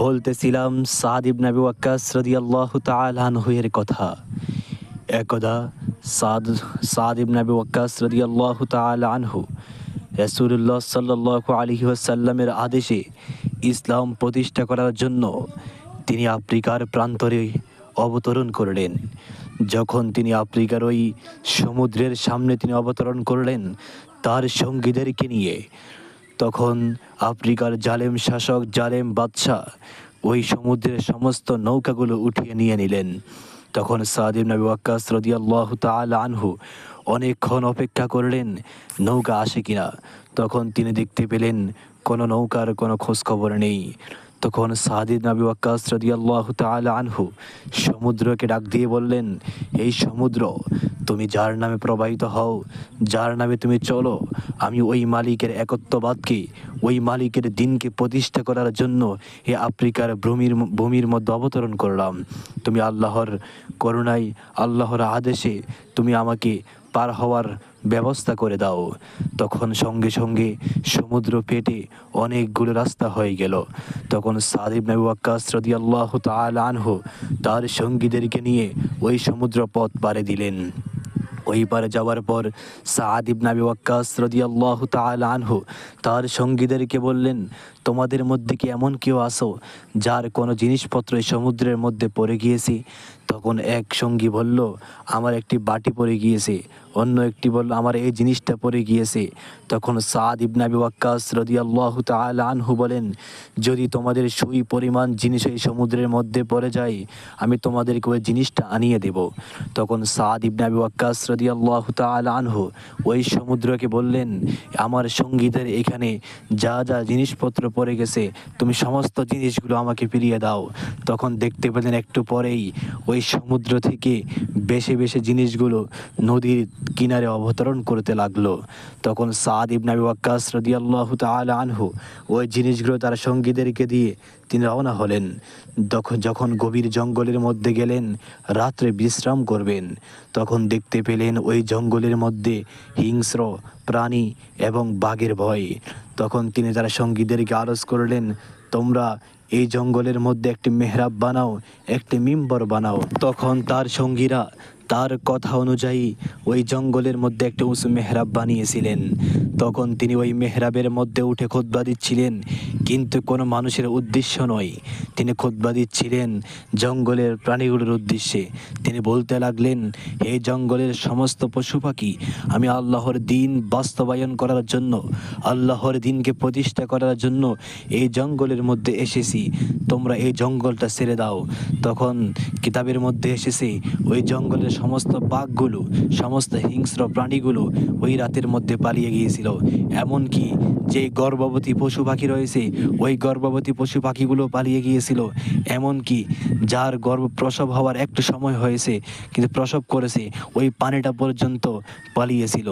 বলতেছিলাম সাদ ইবনে আবি ওয়াক্কাস রাদিয়াল্লাহু তাআলা আনহু এর কথা। একদা সাদ সাদ ইবনে আবি ওয়াক্কাস রাদিয়াল্লাহু তাআলা আনহু রাসূলুল্লাহ সাল্লাল্লাহু আলাইহি ওয়াসাল্লামের আদেশে ইসলাম প্রতিষ্ঠা করার জন্য তিনি আফ্রিকার প্রান্তরে অবতরণ করলেন। যখন তিনি আফ্রিকার ওই সমুদ্রের সামনে তিনি অবতরণ করলেন তার সঙ্গীদেরকে নিয়ে, তখন আফ্রিকার জালেম শাসক জালেম বাদশাহ ওই সমুদ্রের সমস্ত নৌকাগুলো উঠিয়ে নিয়ে নিলেন। তখন সাদ ইবনে আবি ওয়াক্কাস রাদিয়াল্লাহু তাআলা আনহু অনেকক্ষণ অপেক্ষা করলেন নৌকা আসে কিনা। তখন তিনি দেখতে পেলেন কোনো নৌকার কোনো খোঁজখবর নেই। তখন সাদ ইবনে আবি ওয়াক্কাস রাদিয়াল্লাহু তাআলা আনহু সমুদ্রকে ডাক দিয়ে বললেন, এই সমুদ্র, তুমি যার নামে প্রবাহিত হও, যার নামে তুমি চলো, আমি ওই মালিকের একত্ববাদকে, ওই মালিকের দিনকে প্রতিষ্ঠা করার জন্য এই আফ্রিকার ভূমির মধ্যে অবতরণ করলাম। তুমি আল্লাহর করুণায়, আল্লাহর আদেশে তুমি আমাকে পার হওয়ার ব্যবস্থা করে দাও। তখন সঙ্গে সঙ্গে সমুদ্র পেটে অনেকগুলো রাস্তা হয়ে গেল। তখন সাদ ইবনে আবি ওয়াক্কাস রাদিয়াল্লাহু তাআলা আনহু তার সঙ্গীদেরকে নিয়ে ওই সমুদ্র পথ পাড়ি দিলেন। ওই পারে যাওয়ার পর সাদ ইবনে আবি ওয়াক্কাস রাদিয়াল্লাহু তাআলা আনহু তার সঙ্গীদেরকে বললেন, তোমাদের মধ্যে কি এমন কেউ আসো যার কোনো জিনিসপত্র এই সমুদ্রের মধ্যে পড়ে গিয়েছে? তখন এক সঙ্গী বলল, আমার একটি বাটি পড়ে গিয়েছে। অন্য একটি বলল, আমার এই জিনিসটা পড়ে গিয়েছে। তখন সাদ ইবনে আবি ওয়াক্কাস রাদিয়াল্লাহু তাআলা আনহু বলেন, যদি তোমাদের সুই পরিমাণ জিনিস এই সমুদ্রের মধ্যে পড়ে যায়, আমি তোমাদেরকে ওই জিনিসটা আনিয়ে দেব। তখন সাদ ইবনে আবি ওয়াক্কাস রাদিয়াল্লাহু তাআলা আনহু ওই সমুদ্রকে বললেন, আমার সঙ্গীদের এখানে যা যা জিনিসপত্র পড়ে গেছে তুমি সমস্ত জিনিসগুলো আমাকে ফিরিয়ে দাও। তখন দেখতে পেলেন একটু পরেই ওই সমুদ্র থেকে বেশি বেশি জিনিসগুলো নদীর কিনারে অবতরণ করতে লাগলো। তখন সাদ ইবনে আবি ওয়াক্কাস রাদিয়াল্লাহু তাআলা আনহু ওই জিনিসগুলো তার সঙ্গীদেরকে দিয়ে তিনি রওনা হলেন। যখন গভীর জঙ্গলের মধ্যে গেলেন, রাত্রে বিশ্রাম করবেন, তখন দেখতে পেলেন ওই জঙ্গলের মধ্যে হিংস্র প্রাণী এবং বাঘের ভয়। তখন তিনি তার সঙ্গীদেরকে আরজ করলেন, তোমরা এই জঙ্গলের মধ্যে একটি মেহরাব বানাও, একটি মিম্বর বানাও। তখন তার সঙ্গীরা তার কথা অনুযায়ী ওই জঙ্গলের মধ্যে একটি উঁচু মেহরাব বানিয়েছিলেন। তখন তিনি ওই মেহরাবের মধ্যে উঠে খুতবা দিচ্ছিলেন, কিন্তু কোনো মানুষের উদ্দেশ্য নয়, তিনি খুতবা দিচ্ছিলেন জঙ্গলের প্রাণীগুলোর উদ্দেশ্যে। তিনি বলতে লাগলেন, এই জঙ্গলের সমস্ত পশু পাখি, আমি আল্লাহর দিন বাস্তবায়ন করার জন্য, আল্লাহর দিনকে প্রতিষ্ঠা করার জন্য এই জঙ্গলের মধ্যে এসেছি, তোমরা এই জঙ্গলটা ছেড়ে দাও। তখন কিতাবের মধ্যে এসেছে ওই জঙ্গলের সমস্ত বাঘগুলো, সমস্ত হিংস্র প্রাণীগুলো ওই রাতের মধ্যে পালিয়ে গিয়েছিল। এমনকি যে গর্ভবতী পশু পাখি রয়েছে ওই গর্ভবতী পশু পাখিগুলো পালিয়ে গিয়েছিল। এমনকি যার প্রসব হওয়ার একটু সময় হয়েছে কিন্তু প্রসব করেছে ওই পানিটা পর্যন্ত পালিয়েছিল।